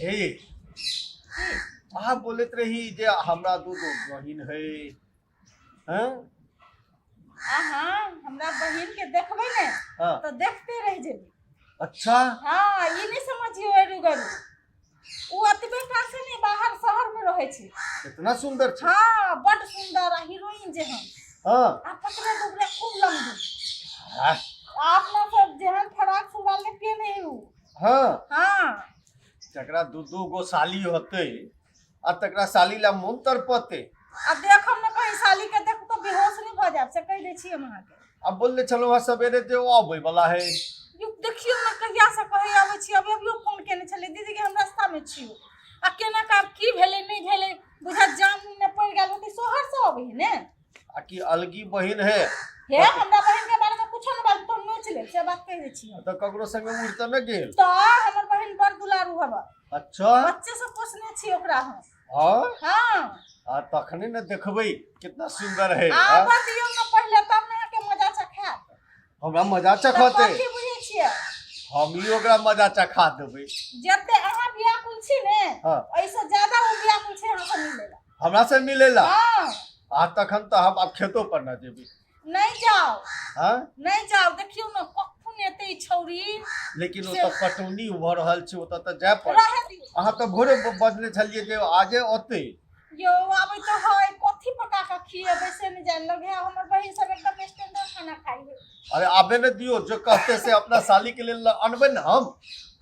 हे अहाँ बोलत रही जे हमरा दो बहिन है हैं? हमरा बहिन के देखबै ने हाँ। तो देखते रह जेबी। अच्छा हाँ, ये नहीं समझियो एरू गरू। उ अतबे काल से नहीं बाहर शहर में रहे छी। इतना सुंदर छे। हाँ, बड़ सुंदर हीरोइन जे हम। हाँ आ पतले दुबले खूब लंबी। हाँ आपना सब जेहन फराक सुवाल ले के नहीं हु। हाँ हाँ, जकरा दू गो साली होते आ तकरा साली ला मन तरपते। अब देखम न कहीं साली के देख तो बेहोश नहीं भ जाब से कह दे छी हम अहाँ के। अब बोलले चलो वहाँ सवेरे जे आबै वाला है। यू देखियो न कहिया से कहे आबै छी। अभियो फोन केने छले दीदी के हम रास्ता में छी। आ केना का की भेले नहीं भेले बुझा जाम में पड़ गेल होती शहर से आबै है ने। आ की अलगी बहिन है हे हमरा बहन के बारे में कुछ न बात तो नोच ले से बात कह दे छी। तो ककरो संगे उड़ त न गेल। तो हमर बहन बड़ दुलारू हबा। अच्छा बच्चे से पोसने छी ओकरा हम। हाँ हां आ तखने न देखबै कितना सुंदर है। आ बतियो न पहले तब ना के मजा चखा। हमरा मजा चखते कथी बुझै छियै हम ही ओकरा मजा चखा देबै। जते अहाँ बिया कुल छी ने हाँ। ऐसे ज्यादा उ बिया कुल छी हमरा से मिलेला। हमरा से मिलेला हां, आ तखन तो हम अब खेतो पर न जेबै। नहीं जाओ हाँ नहीं जाओ देखियो न कखन एते छौरी लेकिन ओ तो पटौनी भ रहल छै ओ त जाय पड़। रहे दियो। अहाँ तो भोरे बजने छलिए जे आजे ओते यो आबै तो है कथी पका के खिएबै से नहीं जान लगे। हमर बहिन सब एकदम स्टैंडर्ड खाना खाई है। अरे आबे न दियो जो कहते से अपना साली के लिए अनबै न हम।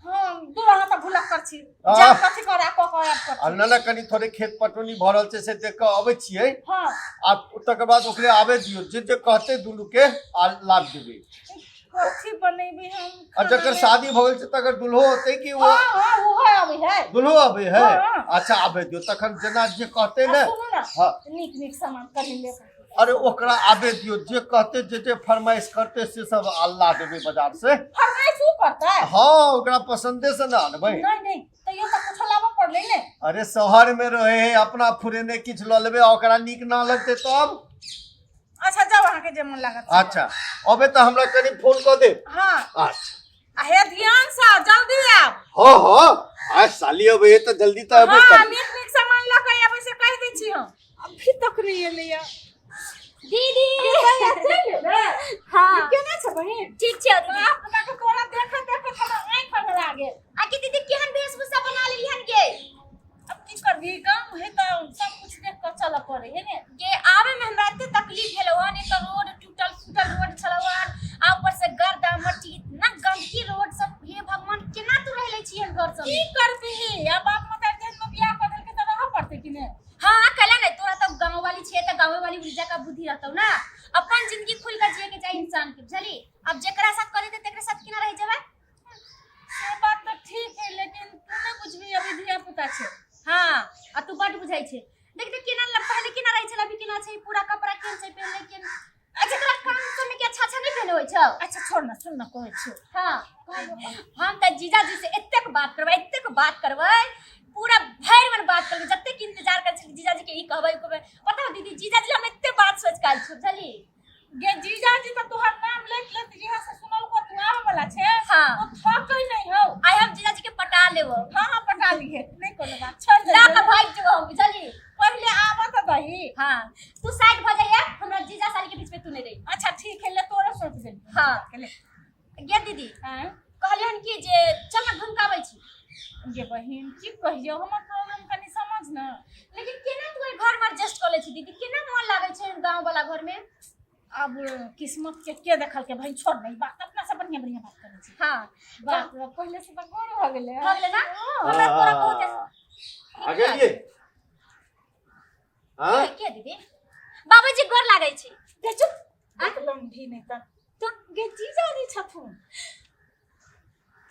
हां, दूर त भुला कर छी आ। जा कथी करे को कर। आ न कनी थोड़े खेत पटौनी भ रहल छै से देख के अबै छियै। हां, आ तकर बाद ओकरे आबे दियो जे कहते दुनू के आ लाद देबै। कथी बनेबी हम। आ जकर शादी भ गेल छै तकर दुल्हो होते कि वो हां वो है अभी है। दुल्हो आबे है। हाँ। अच्छा आबे दियो तखन जेना जे कहते न। सुनो ना हाँ। नीक सामान कर ले। अरे ओकरा आबे दियो जे कहते जे फरमाइश करते से सब अल्लाह देबे बाजार से। फरमाइश उ करता है। हाँ ओकरा पसंदे से ना अनबै। नहीं तो यो त कुछ लाबो पड़ले ने। अरे शहर में रहे है अपना फुरेने किछ ल लेबे ओकरा नीक ना लगते तब। अच्छा जाओ अहाँ के जे मन लागत। अच्छा अबे तो हमरा कनी फोन कर दे। हां, अच्छा हे ध्यान से जल्दी आब। हाँ हाँ आज साली अबे तो जल्दी तो अबे हां, कर। नीक सामान ल के आबै से कह दै छी हम। अभी तक नहीं एले या दीदी। हां केना छ बहिन? ठीक छ दीदी। अपना के तोरा देखत हमरा आंख पर लागे। आके दीदी केहन वेशभूषा बना लेलिहन गे। अब की करबी गांव है त सब कुछ देख के चल पड़े है ने। गे आवे में हमरा एते तकलीफ भेलौ ने त रोड टूटल फूटल रोड छलौन आ ऊपर से गर्दा मट्टी इतना गंदगी रोड सब। हे भगवान केना तू रहले छियन घर सब? की करबी अब बाप मतार देश में बियाह कर के त रह पड़ते कि ने। हां कला नहीं तोरा तो गांव वाली छे त गांव वाली ऊर्जा का बुद्धि रहतौ ना। अपन जिंदगी खुल के जिए के चाहिए इंसान के बुझली। अब जेकरा साथ करे त तेकरे साथ केना रह जेबे। से बात तो ठीक है लेकिन तू ने बुझबी अभी धिया पुता छे। हां आ तू बड बुझाई छे। देख केना पहले केना रही छला अभी केना छै पूरा कपड़ा केन छै पहले केन। अच्छा तोरा काम करने के अच्छा नहीं पहने होय छौ। अच्छा छोड़ ना सुन ना कहै छी। हां हम त जीजा जी से एतेक बात करबै पूरा भैर मन बात करबै जत्ते के इंतजार कर छी जीजा जी के ई कहबै पता हो दीदी जीजा जी हम एते बात सोच काल छु बुझली। गे जीजा जी त तोहर नाम लेत यहाँ से सुनल को तू आवे वाला छे। हां तो थकई नहीं हो। आई हम जीजा जी के पटा लेबो। हां पटा लिए नहीं कोनो बात छोड़ दे। ला के भाग जेबो हम बुझली। पहले आवा त दही। हां तू साइड भ जाइए हमरा जीजा साली के बीच में तू नहीं रही। अच्छा ठीक है ले तोरे सोच दे। हां ले गे दीदी हां कहलियन कि जे चल ना घुमकाबै छी। गे बहिन की कहियो हमर प्रॉब्लम कनी समझ ना। लेकिन केना तू घर में एडजस्ट कर ले छी दीदी केना मन लागे छै गांव वाला घर में। अब किस्मत के देखल के भाई छोड़ नहीं बात अपना से बढ़िया बात करे छी। हां बात पहले से तो गोर हो गेले ना हमरा तोरा बहुत आ गेलिए। हां के दीदी बाबूजी गोर लागै छी। दे चुप एकदम भी नहीं त तो गे जीजा जी छथुन।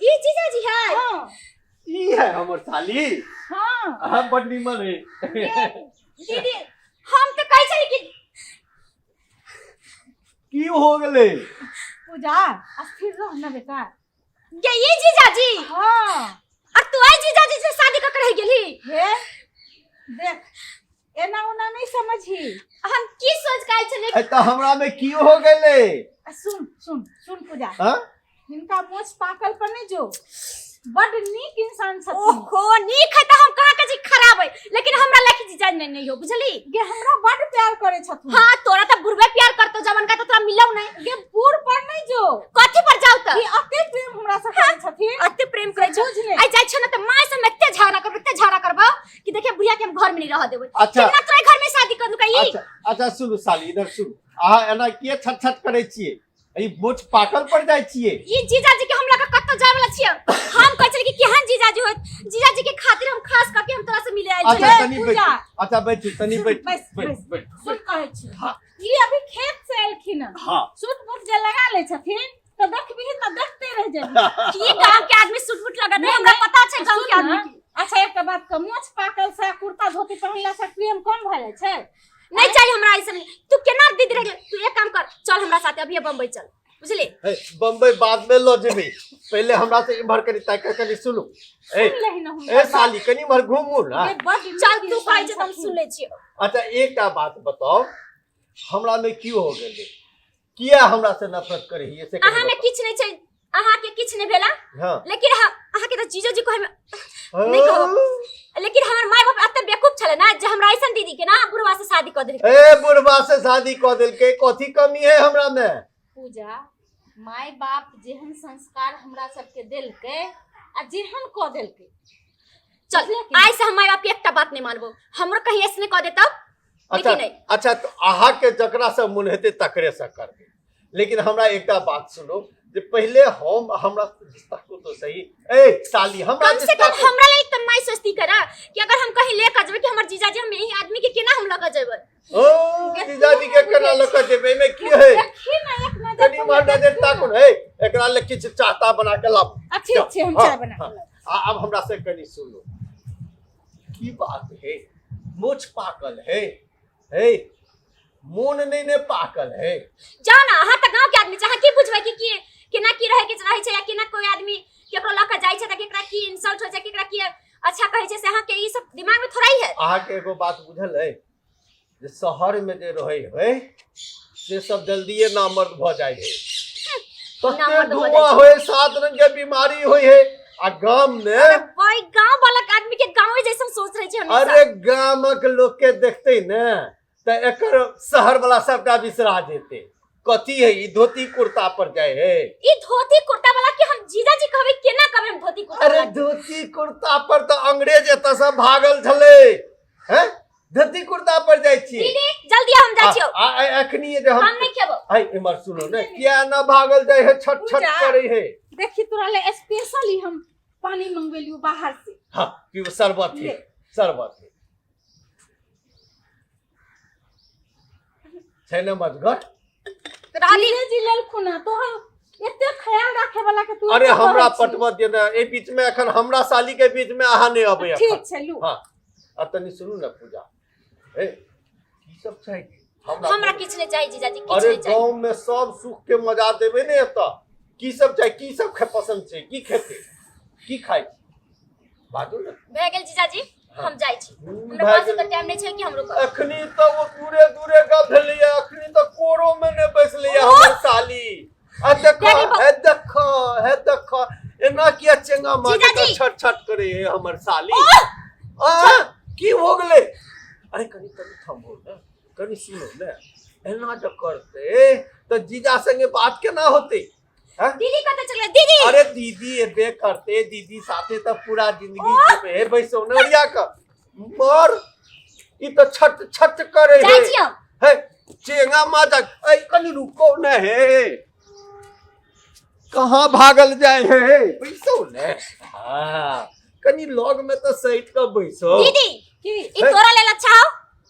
ई जीजा जी है। हां ई है हमर साली। हां हम बड निमन है। दीदी हम त कहै छी कि की हो गेले पूजा अस्थिर रह ना बेटा। गे ये जीजा जी हां और तू आई जीजा जी से शादी क रह गेली। हे देख एना ओना नहीं समझी। हम की सोच काल छले। ए त हमरा में की हो गेले। सुन पूजा। हां इनका मोछ पाकल पर नहीं जो बड़ नीक इंसान छथिन। ओहो नीक है त हम कहा के जी खराब है, लेकिन हमरा लखी जीजा नहीं हो बुझली। गे हमरा बड़ प्यार करे छथिन। हां तोरा त बुढ़वे प्यार करतो, जवन का तो तोरा मिलौ नहीं। गे बूढ़ पर नहीं जो कथि पर जाऊ त ई अते प्रेम हमरा से करे छथिन। अते प्रेम करे छ। बुझ ले। आई जाय छ न त माय से एते झगड़ा करबो कि देखिए बुढ़िया के हम घर में नहीं रह देबै। अच्छा। कितना तोरा घर में शादी कर दूं का ई। अच्छा अच्छा सुनु साली इधर सुनु, अहाँ एना किए छट छट करे छिए, ई मोछ पाकल पर जाय छिए। ई जीजाजी के हम लगा कत्तो जाय वाला छियै। हम कहै छली कि केहन जीजाजी होत, जीजाजी के खातिर हम खास करके हम तोरा से मिले आइल अच्छा छी। तनी बैठ, अच्छा बैठ तनी बैठ बस बैठ बस बैठ। सुन कहै छी। हाँ। ई अभी खेत से एलखिन। हाँ। सूट बूट जे लगा ले छथिन तो देखबिही त देखते रह जेबही। की गांव के आदमी सूट बूट लगा दे, हमरा पता छै गांव के आदमी की। अच्छा एक बात क मोछ पाकल से कुर्ता धोती पहिनला से प्रेम कम भ जाय छै। नहीं चाहिए हमरा ऐसा नहीं। तू केना दीदी रह गेल, तू एक काम कर, चल हमरा साथे अभी बम्बई चल बुझली। बम्बई बाद में लो जेबी, पहले हमरा से इमहर करी तय कनी सुनु। ए सुन हम ए साली कनी इमहर घूमू ना। चल तू कहै छै त हम सुन ले छियै। अच्छा एकटा बात बताओ, हमरा में की हो गेलै, किया हमरा से नफरत करही से अहाँ में किछ नहीं छै, अहाँ के किछ नहीं भेला। हां लेकिन अहाँ के त जीजो जी कहै में नहीं कहब। लेकिन हमर माय बाप अते बेवकूफ छले ना जे हमरा ऐसन दीदी के ना बुढ़वा से शादी कर देलकै। ए बुढ़वा से शादी कर देलकै, कथी कमी है हमरा में? पूजा माय बाप जेहन संस्कार हमरा सबके देलकै आ जेहन क देलकै। चल आई से हम माय बाप के एकटा बात नहीं मानबो, हमरो कहीं ऐसे नहीं क दे तब। अच्छा नहीं अच्छा तो अहाँ के जकरा से मन हेते तकरे से करबे, लेकिन हमरा एकटा बात सुनो जे पहले हम हमरा रिश्ता को तो सही। ए साली हमरा कम से कम हमरा ले त माय सोचती करा कि अगर हम कहीं लेकर जेबै कि हमर जीजाजी हम यही आदमी के केना हम लगा जेबै। ओ जीजाजी के केना लगा जेबै में की है? देखी ना एक नजर कनी मार नजर ताकुन है, एकरा ले किछ चाहता बना के लाओ। ठीक छै हम चाय बना के लाओ। अब हमरा से कनी सुनो, की बात है, मोछ पाकल है मोन नहीं ने पाकल है। जाओ ना, अहाँ त गांव के आदमी चाहे की बुझबै कि केना की रहे के रहे छै, या केना कोई आदमी केकरो लक जाय छै त केकरा की इंसल्ट हो छै, केकरा की अच्छा कहै छै, से अहाँ के ई सब दिमाग में थोड़ा ही है। अहाँ के एगो बात बुझल है जे शहर में जे रहै है से सब जल्दीए नामर्द भ जाय है, तते धुआं होय, 7 रंग के बीमारी होय है। आ गांव में भाई गांव वाला आदमी के गांव जैसन सोच रहे छै हमेशा। अरे गामक लोग के देखते न त एकर शहर वाला सबटा बिसरा जेते। कथी है ई धोती कुर्ता पर जाय है। ई धोती कुर्ता वाला के हम जीजाजी कहबै केना कहबै हम धोती कुर्ता। अरे धोती कुर्ता पर तो अंग्रेज एत से भागल छले हैं, धोती कुर्ता पर जाय छी। दीदी जल्दी हम जाय छियो। अखनी जे हम नहीं खेबो। आई इमर सुनो ने, किया ना भागल जाय है, छट छट करे है। देखी तोरा ले स्पेशली हम पानी मंगवेलियो बाहर से। हां कि शरबत है, शरबत है छै न मजगर। रानी जी ललखुना तो हम एते ख्याल रखे वाला के तू। अरे हमरा पटवा दे ना, ए बीच में अखन हमरा साली के बीच में आहा नहीं अबे। ठीक छै लू। हां आ तनी सुनू ना पूजा, ए की सब छै हमरा किछ नहीं चाहिए जीजाजी, किछ अरे नहीं चाहिए। गांव में सब सुख के मजा देबे ने एत, की सब चाहिए, की सब खे पसंद छै, की खेते, की खाइ बाजू ना। भए गेल जीजाजी, हम जाय छी। हमरा भए पास गेल। त टाइम नहीं छै कि हम रुकब। अखनी तो वो दूरे दूरे का भेलिए, अखनी तो कोरो में ने बैसलिए हमर साली। आ देखो है देखो एना किया चेंगा मार के जीजाजी। छट छट करे है हमर साली। आ की हो गेले? अरे कनी कनी थमो ना, कनी सुनो ना, एना जो करते तो जीजा संगे बात केना होते? हैं? दीदी कत चले दीदी? अरे दीदी एबे करते, दीदी साथे तो पूरा जिंदगी जेबे है बैसो नरिया का मर। ई तो छट छट करे जाय छी हम। है चेंगा माता। ए कनी रुको न है, कहाँ भागल जाए है, बैसो न। हां कनी लॉग में तो सहित का बैसो। दीदी ई तोरा लेल अच्छा हो,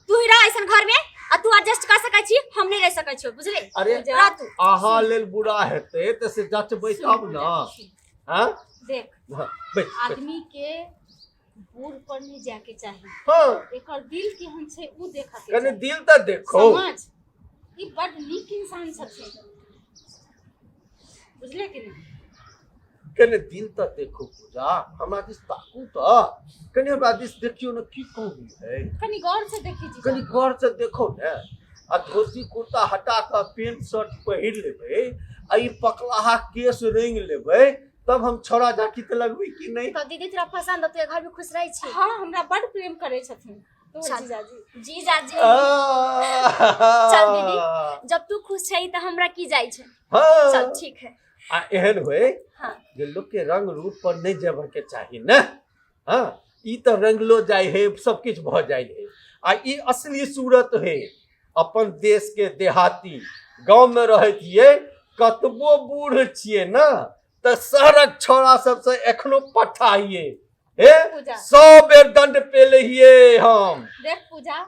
तू ही रह ऐसन घर में आ तू एडजस्ट कर सकै छी, हम नहीं रह सकै छी बुझले। अरे रह तू। आहा लेल बुरा हेते त से जचबै तब न। हां देख हां बैठ आदमी के बूढ़ पर नहीं जाके चाहिए, हां एकर दिल केहन छै उ देखा के कनी चाहिए। दिल त देखो। समझ ई बड़ नीक इंसान छथिन, बुझले कि नहीं? कने दिल त देखो पूजा, हमरा दिस ताकू त, कने हमरा दिस देखियो न की कहू है, कनी गौर से देखी जी। कनी गौर से देखो न। आ धोती कुर्ता हटा के पैंट शर्ट पहिर लेबै, आ ई पकलाहा केस रेंग लेबै तब हम छोड़ा जाकी तो लगबी कि नहीं। तो दीदी तोरा पसंद तो घर में खुश रहे छी। हाँ हमरा बड़ प्रेम करे छथिन तो चल। जीजाजी। जीजाजी चल चल दीदी, जब तू खुश छै त हमरा की जाइ छै। हाँ चल ठीक है। आ एहन होए हाँ जे लोग के रंग रूप पर नहीं जेबे के चाही ना। हाँ ई तो रंगलो जाय है, सब कुछ भ जाय है। आ ई असली सूरत है अपन देश के देहाती गांव में रहत हिये। कतबो बूढ़ छिए ना त शहरक छोरा सबसे एखनो पठाइए हे पूजा। 100 बेर दंड पेले हिये हम। देख पूजा